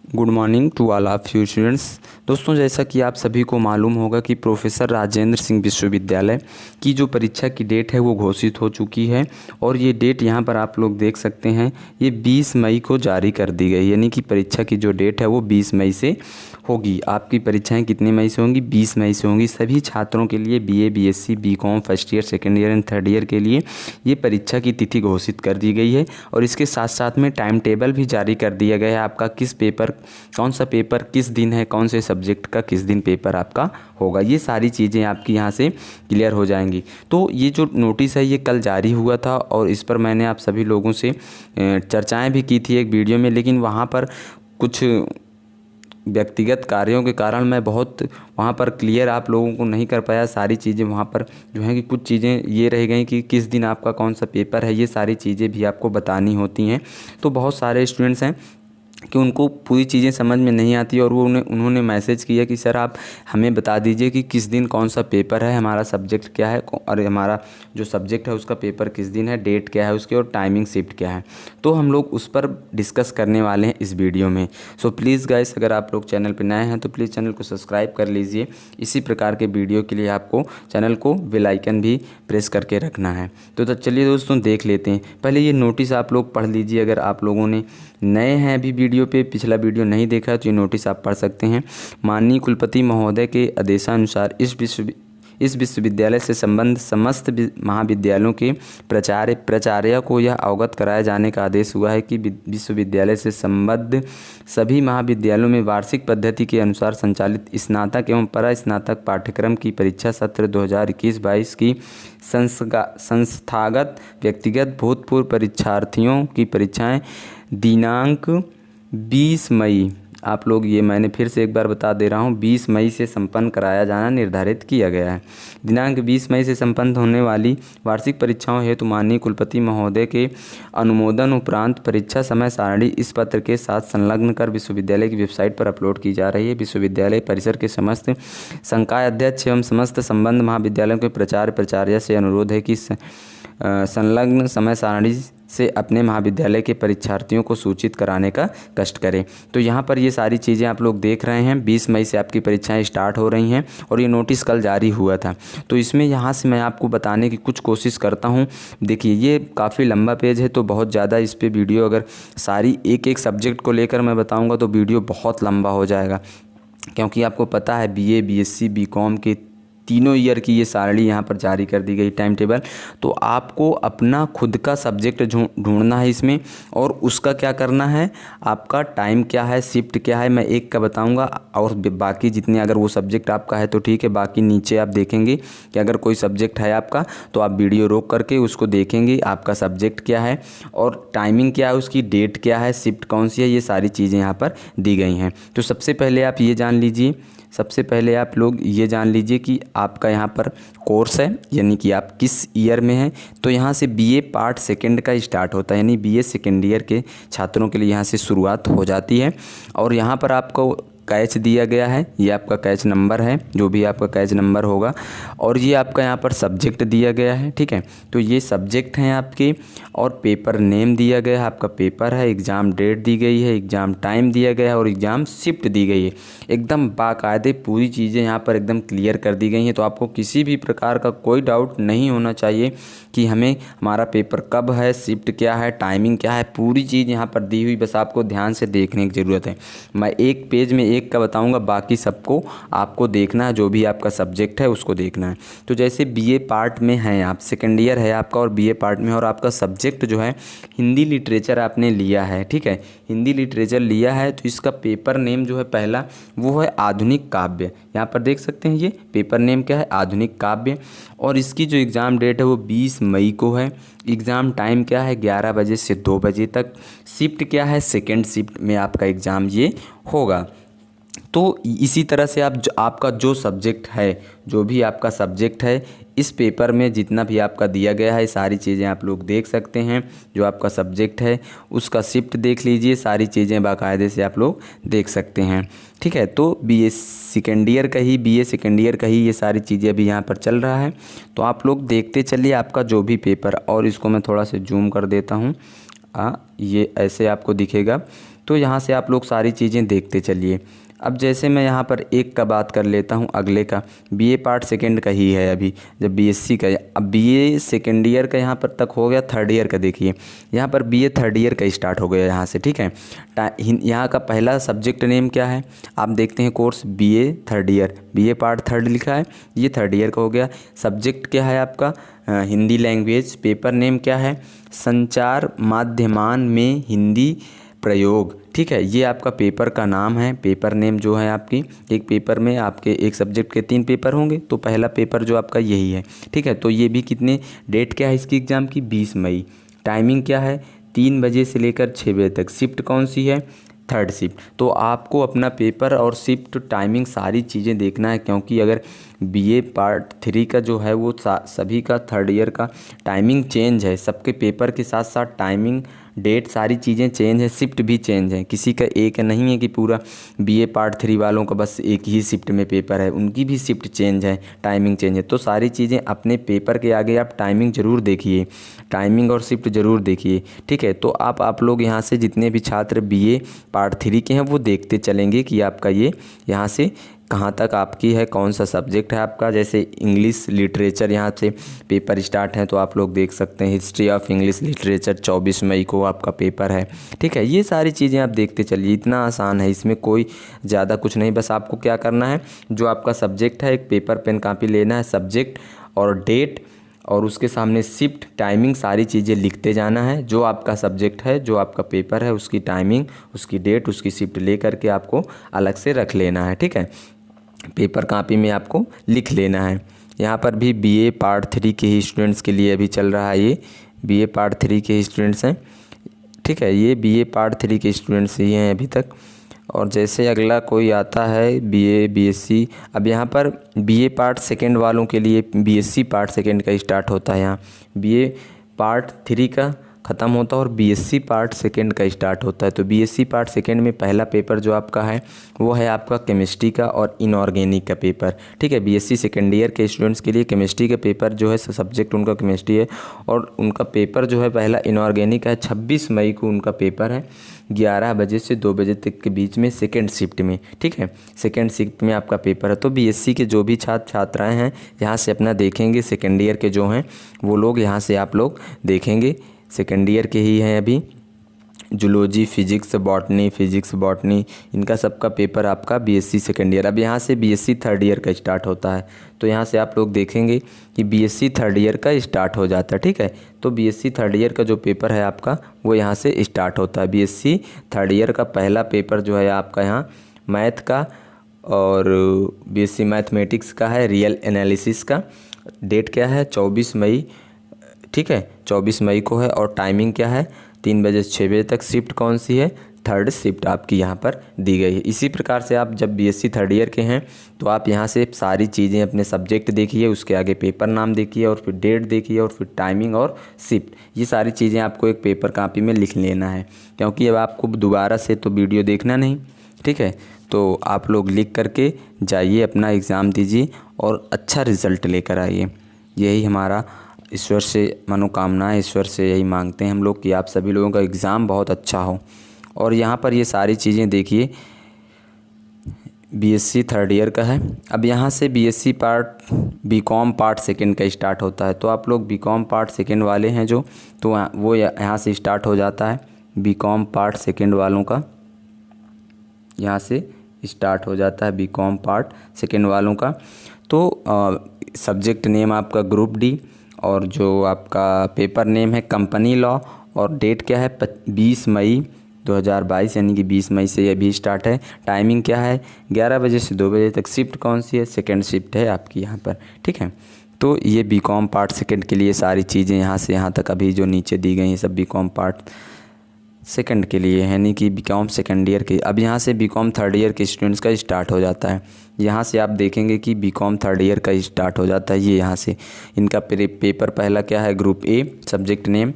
Good morning to all of you students. दोस्तों, जैसा कि आप सभी को मालूम होगा कि प्रोफेसर राजेंद्र सिंह विश्वविद्यालय की जो परीक्षा की डेट है वो घोषित हो चुकी है और ये डेट यहाँ पर आप लोग देख सकते हैं, ये 20 मई को जारी कर दी गई। यानी कि परीक्षा की जो डेट है वो 20 मई से होगी। आपकी परीक्षाएं कितने मई से होंगी? 20 मई से होंगी। सभी छात्रों के लिए BA, BSc, BCom first year, second year and third year के लिए ये परीक्षा की तिथि घोषित कर दी गई है और इसके साथ साथ में टाइम टेबल भी जारी कर दिया गया है। आपका किस पेपर, कौन सा पेपर किस दिन है, कौन से सब्जेक्ट का किस दिन पेपर आपका होगा, ये सारी चीज़ें आपकी यहाँ से क्लियर हो जाएंगी। तो ये जो नोटिस है ये कल जारी हुआ था और इस पर मैंने आप सभी लोगों से चर्चाएं भी की थी एक वीडियो में, लेकिन वहाँ पर कुछ व्यक्तिगत कार्यों के कारण मैं बहुत वहाँ पर क्लियर आप लोगों को नहीं कर पाया। सारी चीज़ें वहाँ पर जो है कि कुछ चीज़ें ये रह गई कि किस दिन आपका कौन सा पेपर है, ये सारी चीज़ें भी आपको बतानी होती हैं। तो बहुत सारे स्टूडेंट्स हैं कि उनको पूरी चीज़ें समझ में नहीं आती और वो उन्होंने मैसेज किया कि सर आप हमें बता दीजिए कि किस दिन कौन सा पेपर है, हमारा सब्जेक्ट क्या है और हमारा जो सब्जेक्ट है उसका पेपर किस दिन है, डेट क्या है उसकी और टाइमिंग शिफ्ट क्या है। तो हम लोग उस पर डिस्कस करने वाले हैं इस वीडियो में। सो प्लीज़ गाइस, अगर आप लोग चैनल पर नए हैं तो प्लीज़ चैनल को सब्सक्राइब कर लीजिए। इसी प्रकार के वीडियो के लिए आपको चैनल को बेल आइकन भी प्रेस करके रखना है। तो चलिए दोस्तों देख लेते हैं। पहले ये नोटिस आप लोग पढ़ लीजिए। अगर आप लोगों ने नए हैं अभी वीडियो पे, पिछला वीडियो नहीं देखा है तो ये नोटिस आप पढ़ सकते हैं। माननीय कुलपति महोदय के आदेशानुसार इस विश्वविद्यालय से संबंध समस्त महाविद्यालयों के प्राचार्य को यह अवगत कराया जाने का आदेश हुआ है कि विश्वविद्यालय से संबद्ध सभी महाविद्यालयों में वार्षिक पद्धति के अनुसार संचालित स्नातक एवं परास्नातक पाठ्यक्रम की परीक्षा सत्र 2021-22 की संस्थागत व्यक्तिगत भूतपूर्व परीक्षार्थियों की परीक्षाएं दिनांक 20 मई, आप लोग ये मैंने फिर से एक बार बता दे रहा हूँ, 20 मई से संपन्न कराया जाना निर्धारित किया गया है। दिनांक 20 मई से संपन्न होने वाली वार्षिक परीक्षाओं हेतु माननीय कुलपति महोदय के अनुमोदन उपरांत परीक्षा समय सारणी इस पत्र के साथ संलग्न कर विश्वविद्यालय की वेबसाइट पर अपलोड की जा रही है। विश्वविद्यालय परिसर के समस्त संकाय अध्यक्ष एवं समस्त संबद्ध महाविद्यालयों के प्राचार्य से अनुरोध है कि संलग्न समय सारणी से अपने महाविद्यालय के परीक्षार्थियों को सूचित कराने का कष्ट करें। तो यहाँ पर ये सारी चीज़ें आप लोग देख रहे हैं। 20 मई से आपकी परीक्षाएं स्टार्ट हो रही हैं और ये नोटिस कल जारी हुआ था। तो इसमें यहाँ से मैं आपको बताने की कुछ कोशिश करता हूँ। देखिए, ये काफ़ी लंबा पेज है तो बहुत ज़्यादा इस पर वीडियो, अगर सारी एक एक सब्जेक्ट को लेकर मैं बताऊँगा तो वीडियो बहुत लंबा हो जाएगा, क्योंकि आपको पता है बीए, बीएससी, बीकॉम के तीनों ईयर की ये सारणी यहाँ पर जारी कर दी गई, टाइम टेबल। तो आपको अपना खुद का सब्जेक्ट ढूंढना है इसमें और उसका क्या करना है, आपका टाइम क्या है, शिफ्ट क्या है, मैं एक का बताऊंगा और बाकी जितने, अगर वो सब्जेक्ट आपका है तो ठीक है, बाकी नीचे आप देखेंगे कि अगर कोई सब्जेक्ट है आपका तो आप वीडियो रोक करके उसको देखेंगे, आपका सब्जेक्ट क्या है और टाइमिंग क्या है, उसकी डेट क्या है, शिफ्ट कौन सी है, ये सारी चीज़ें यहाँ पर दी गई हैं। तो सबसे पहले आप ये जान लीजिए, सबसे पहले आप लोग ये जान लीजिए कि आपका यहाँ पर कोर्स है, यानी कि आप किस ईयर में हैं। तो यहाँ से बीए पार्ट सेकंड का स्टार्ट होता है, यानी बीए सेकंड ईयर के छात्रों के लिए यहाँ से शुरुआत हो जाती है। और यहाँ पर आपको कैच दिया गया है, ये आपका कैच नंबर है, जो भी आपका कैच नंबर होगा, और ये आपका यहाँ पर सब्जेक्ट दिया गया है। ठीक है, तो ये सब्जेक्ट हैं आपके और पेपर नेम दिया गया है, आपका पेपर है, एग्ज़ाम डेट दी गई है, एग्ज़ाम टाइम दिया गया है और एग्ज़ाम शिफ्ट दी गई है। एकदम बाकायदे पूरी चीज़ें यहाँ पर एकदम क्लियर कर दी गई हैं। तो आपको किसी भी प्रकार का कोई डाउट नहीं होना चाहिए कि हमें हमारा पेपर कब है, शिफ्ट क्या है, टाइमिंग क्या है, पूरी चीज़ यहाँ पर दी हुई, बस आपको ध्यान से देखने की ज़रूरत है। मैं एक पेज में एक का बताऊंगा, बाकी सबको आपको देखना है, जो भी आपका सब्जेक्ट है उसको देखना है। तो जैसे बीए पार्ट में हैं आप, सेकेंड ईयर है आपका और बीए पार्ट में, और आपका सब्जेक्ट जो है हिंदी लिटरेचर आपने लिया है। ठीक है, हिंदी लिटरेचर लिया है तो इसका पेपर नेम जो है पहला वो है आधुनिक काव्य। यहाँ पर देख सकते हैं ये पेपर नेम क्या है, आधुनिक काव्य। और इसकी जो एग्ज़ाम डेट है वो 20 मई को है। एग्ज़ाम टाइम क्या है, 11 बजे से 2 बजे तक। शिफ्ट क्या है, सेकेंड शिफ्ट में आपका एग्ज़ाम ये होगा। तो इसी तरह से आपका जो सब्जेक्ट है, जो भी आपका सब्जेक्ट है, इस पेपर में जितना भी आपका दिया गया है सारी चीज़ें आप लोग देख सकते हैं। जो आपका सब्जेक्ट है उसका शिफ्ट देख लीजिए, सारी चीज़ें बाकायदे से आप लोग देख सकते हैं। ठीक है, तो बीए सेकेंड ईयर का ही ये सारी चीज़ें अभी यहाँ पर चल रहा है। तो आप लोग देखते चलिए आपका जो भी पेपर, और इसको मैं थोड़ा सा जूम कर देता हूँ, ये ऐसे आपको दिखेगा। तो यहाँ से आप लोग सारी चीज़ें देखते चलिए। अब जैसे मैं यहाँ पर एक का बात कर लेता हूँ, अगले का बीए पार्ट सेकंड का ही है अभी, जब बीएससी का है। अब बीए सेकंड ईयर का यहाँ पर तक हो गया, थर्ड ईयर का देखिए यहाँ पर बीए थर्ड ईयर का स्टार्ट हो गया यहाँ से, ठीक है। यहाँ का पहला सब्जेक्ट नेम क्या है, आप देखते हैं course BA third year, BA part third लिखा है, ये थर्ड ईयर का हो गया। सब्जेक्ट क्या है आपका, हिंदी लैंग्वेज। पेपर नेम क्या है, संचार माध्यमान में हिंदी प्रयोग, ठीक है। ये आपका पेपर का नाम है, पेपर नेम जो है आपकी। एक पेपर में आपके एक सब्जेक्ट के 3 पेपर होंगे, तो पहला पेपर जो आपका यही है, ठीक है। तो ये भी कितने, डेट क्या है इसकी एग्ज़ाम की, 20 मई। टाइमिंग क्या है, 3 बजे से लेकर 6 बजे तक। शिफ्ट कौन सी है, थर्ड शिफ्ट। तो आपको अपना पेपर और शिफ्ट टाइमिंग सारी चीज़ें देखना है, क्योंकि अगर बीए पार्ट 3 का जो है वो सभी का थर्ड ईयर का टाइमिंग चेंज है, सबके पेपर के साथ साथ टाइमिंग डेट सारी चीज़ें चेंज है, शिफ्ट भी चेंज है। किसी का एक नहीं है कि पूरा बीए पार्ट 3 वालों का बस एक ही शिफ्ट में पेपर है, उनकी भी शिफ्ट चेंज है, टाइमिंग चेंज है। तो सारी चीज़ें अपने पेपर के आगे आप टाइमिंग ज़रूर देखिए, टाइमिंग और शिफ्ट ज़रूर देखिए, ठीक है। तो आप लोग यहाँ से जितने भी छात्र बीए पार्ट 3 के हैं वो देखते चलेंगे कि आपका ये यहाँ से कहाँ तक आपकी है, कौन सा सब्जेक्ट है आपका। जैसे इंग्लिश लिटरेचर यहाँ से पेपर स्टार्ट है, तो आप लोग देख सकते हैं हिस्ट्री ऑफ इंग्लिश लिटरेचर 24 मई को आपका पेपर है, ठीक है। ये सारी चीज़ें आप देखते चलिए, इतना आसान है, इसमें कोई ज़्यादा कुछ नहीं। बस आपको क्या करना है, जो आपका सब्जेक्ट है एक पेपर पेन कापी लेना है, सब्जेक्ट और डेट और उसके सामने शिफ्ट टाइमिंग सारी चीज़ें लिखते जाना है। जो आपका सब्जेक्ट है, जो आपका पेपर है, उसकी टाइमिंग, उसकी डेट, उसकी शिफ्ट ले करके आपको अलग से रख लेना है, ठीक है। पेपर कापी में आपको लिख लेना है। यहाँ पर भी बीए पार्ट 3 के ही स्टूडेंट्स के लिए अभी चल रहा है, ये बीए पार्ट 3 के ही स्टूडेंट्स हैं, ठीक है। ये बीए पार्ट 3 के स्टूडेंट्स ही हैं अभी तक। और जैसे अगला कोई आता है बीए बीएससी, अब यहाँ पर बीए पार्ट सेकंड वालों के लिए बीएससी पार्ट सेकंड का स्टार्ट होता है। यहाँ बीए पार्ट 3 का ख़त्म होता है और बीएससी पार्ट सेकंड का स्टार्ट होता है। तो बीएससी पार्ट सेकंड में पहला पेपर जो आपका है वो है आपका केमिस्ट्री का और इनऑर्गेनिक का पेपर, ठीक है। बीएससी सेकंड ईयर के स्टूडेंट्स के लिए केमिस्ट्री का पेपर जो है, सब्जेक्ट उनका केमिस्ट्री है, और उनका पेपर जो है पहला इनऑर्गेनिक है। 26 मई को उनका पेपर है, 11 बजे से 2 बजे तक के बीच में सेकेंड शिफ्ट में, ठीक है। सेकेंड शिफ्ट में आपका पेपर है। तो बीएससी के जो भी छात्र छात्राएँ हैं यहाँ से अपना देखेंगे, सेकेंड ईयर के जो हैं वो लोग यहाँ से आप लोग देखेंगे, सेकेंड ईयर के ही हैं अभी। जूलॉजी फिजिक्स बॉटनी इनका सबका पेपर आपका बीएससी सेकेंड ईयर। अब यहाँ से बीएससी थर्ड ईयर का स्टार्ट होता है, तो यहाँ से आप लोग देखेंगे कि बीएससी थर्ड ईयर का स्टार्ट हो जाता है, ठीक है। तो बीएससी थर्ड ईयर का जो पेपर है आपका वो यहाँ से स्टार्ट होता है। बीएससी थर्ड ईयर का पहला पेपर जो है आपका यहाँ मैथ का और बीएससी मैथमेटिक्स का है, रियल एनालिसिस का। डेट क्या है, 24 मई, ठीक है, 24 मई को है। और टाइमिंग क्या है, 3 बजे से 6 बजे तक। शिफ्ट कौन सी है, थर्ड शिफ्ट आपकी यहाँ पर दी गई है। इसी प्रकार से आप जब बीएससी थर्ड ईयर के हैं तो आप यहाँ से सारी चीज़ें अपने सब्जेक्ट देखिए, उसके आगे पेपर नाम देखिए और फिर डेट देखिए और फिर टाइमिंग और शिफ्ट, ये सारी चीज़ें आपको एक पेपर कापी में लिख लेना है, क्योंकि अब आपको दोबारा से तो वीडियो देखना नहीं, ठीक है। तो आप लोग लिख करके जाइए, अपना एग्ज़ाम दीजिए और अच्छा रिज़ल्ट लेकर आइए। यही हमारा ईश्वर से मनोकामना है, ईश्वर से यही मांगते हैं हम लोग कि आप सभी लोगों का एग्ज़ाम बहुत अच्छा हो। और यहाँ पर ये सारी चीज़ें देखिए, बीएससी थर्ड ईयर का है। अब यहाँ से BSc part BCom part second का स्टार्ट होता है। तो आप लोग बीकॉम पार्ट सेकंड वाले हैं जो, तो वो यहाँ से स्टार्ट हो जाता है। बीकॉम पार्ट सेकंड वालों का यहाँ से स्टार्ट हो जाता है, बीकॉम पार्ट सेकंड वालों का। तो सब्जेक्ट नेम आपका ग्रुप डी और जो आपका पेपर नेम है कंपनी लॉ, और डेट क्या है 20 मई 2022, यानी कि 20 मई से ये भी स्टार्ट है। टाइमिंग क्या है, 11 बजे से 2 बजे तक। शिफ्ट कौन सी है, सेकंड शिफ्ट है आपकी यहाँ पर, ठीक है। तो ये बीकॉम पार्ट सेकंड के लिए सारी चीज़ें यहाँ से यहाँ तक अभी जो नीचे दी गई हैं सब बीकॉम पार्ट सेकंड के लिए, यानी कि बीकॉम सेकंड ईयर के। अब यहाँ से बीकॉम थर्ड ईयर के स्टूडेंट्स का स्टार्ट हो जाता है। यहाँ से आप देखेंगे कि बीकॉम थर्ड ईयर का स्टार्ट हो जाता है। ये यहाँ से इनका पेपर पहला क्या है, ग्रुप ए, सब्जेक्ट नेम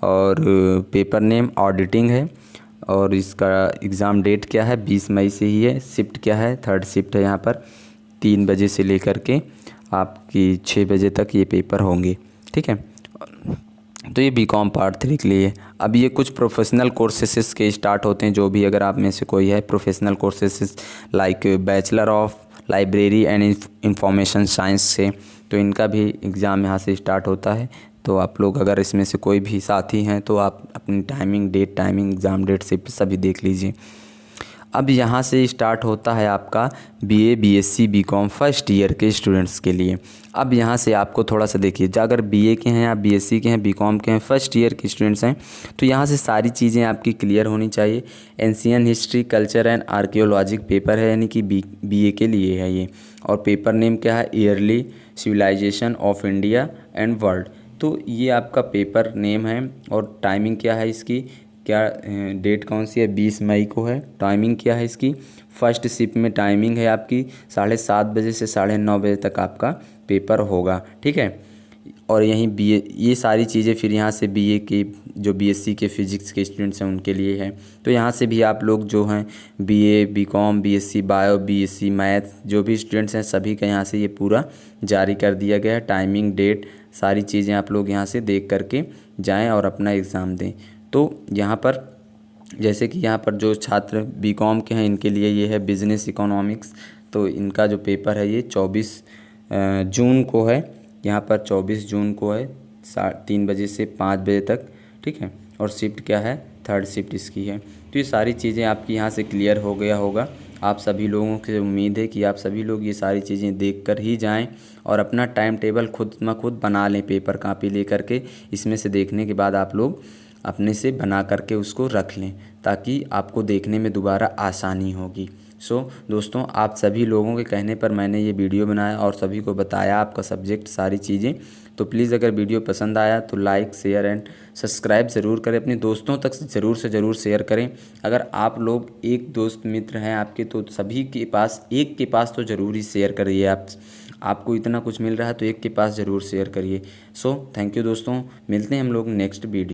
और पेपर नेम ऑडिटिंग है, और इसका एग्ज़ाम डेट क्या है 20 मई से ही है। शिफ्ट क्या है, थर्ड शिफ्ट है। यहाँ पर 3 बजे से लेकर के आपकी 6 बजे तक ये पेपर होंगे, ठीक है। तो ये बीकॉम पार्ट 3 के लिए। अब ये कुछ प्रोफेशनल कोर्सेस के स्टार्ट होते हैं, जो भी अगर आप में से कोई है professional courses like bachelor of library and information science से, तो इनका भी एग्ज़ाम यहाँ से स्टार्ट होता है। तो आप लोग अगर इसमें से कोई भी साथी हैं तो आप अपनी टाइमिंग एग्ज़ाम डेट से सभी देख लीजिए। अब यहाँ से स्टार्ट होता है आपका BA BSc BCom first year के स्टूडेंट्स के लिए। अब यहाँ से आपको थोड़ा सा देखिए, अगर बीए के हैं या बीएससी के हैं बीकॉम के हैं फर्स्ट ईयर के स्टूडेंट्स हैं, तो यहाँ से सारी चीज़ें आपकी क्लियर होनी चाहिए। Ancient history culture and archaeologic paper है, यानी कि बीए के लिए है ये। और पेपर नेम क्या है, early civilisation of India and world. तो ये आपका पेपर नेम है। और टाइमिंग क्या है इसकी, क्या डेट कौन सी है, 20 मई को है। टाइमिंग क्या है इसकी, फर्स्ट शिफ्ट में टाइमिंग है आपकी 7:30 बजे से 9:30 बजे तक आपका पेपर होगा, ठीक है। और यहीं बीए ये सारी चीज़ें फिर यहाँ से बीए के जो बीएससी के फिजिक्स के स्टूडेंट्स हैं उनके लिए है। तो यहाँ से भी आप लोग जो हैं BA BCom BSc bio BSc math जो भी स्टूडेंट्स हैं सभी का यहाँ से ये पूरा जारी कर दिया गया है। टाइमिंग डेट सारी चीज़ें आप लोग यहाँ से देख करके जाएँ और अपना एग्ज़ाम दें। तो यहाँ पर जैसे कि यहाँ पर जो छात्र बीकॉम के हैं इनके लिए ये है बिज़नेस इकोनॉमिक्स। तो इनका जो पेपर है ये 24 जून को है। यहाँ पर 24 जून को है 3 बजे से 5 बजे तक, ठीक है। और शिफ्ट क्या है, थर्ड शिफ्ट इसकी है। तो ये सारी चीज़ें आपकी यहाँ से क्लियर हो गया होगा। आप सभी लोगों से उम्मीद है कि आप सभी लोग ये सारी चीज़ें देख कर ही जाएं और अपना टाइम टेबल खुद ब खुद बना लें, पेपर कापी ले करके। इसमें से देखने के बाद आप लोग अपने से बना करके उसको रख लें, ताकि आपको देखने में दोबारा आसानी होगी। दोस्तों, आप सभी लोगों के कहने पर मैंने ये वीडियो बनाया और सभी को बताया आपका सब्जेक्ट सारी चीज़ें। तो प्लीज़ अगर वीडियो पसंद आया तो लाइक शेयर एंड सब्सक्राइब ज़रूर करें, अपने दोस्तों तक ज़रूर से ज़रूर शेयर करें। अगर आप लोग एक दोस्त मित्र हैं आपके तो सभी के पास एक के पास तो ज़रूर ही शेयर करिए। आपको इतना कुछ मिल रहा है तो एक के पास ज़रूर शेयर करिए। थैंक यू दोस्तों, मिलते हैं हम लोग नेक्स्ट वीडियो।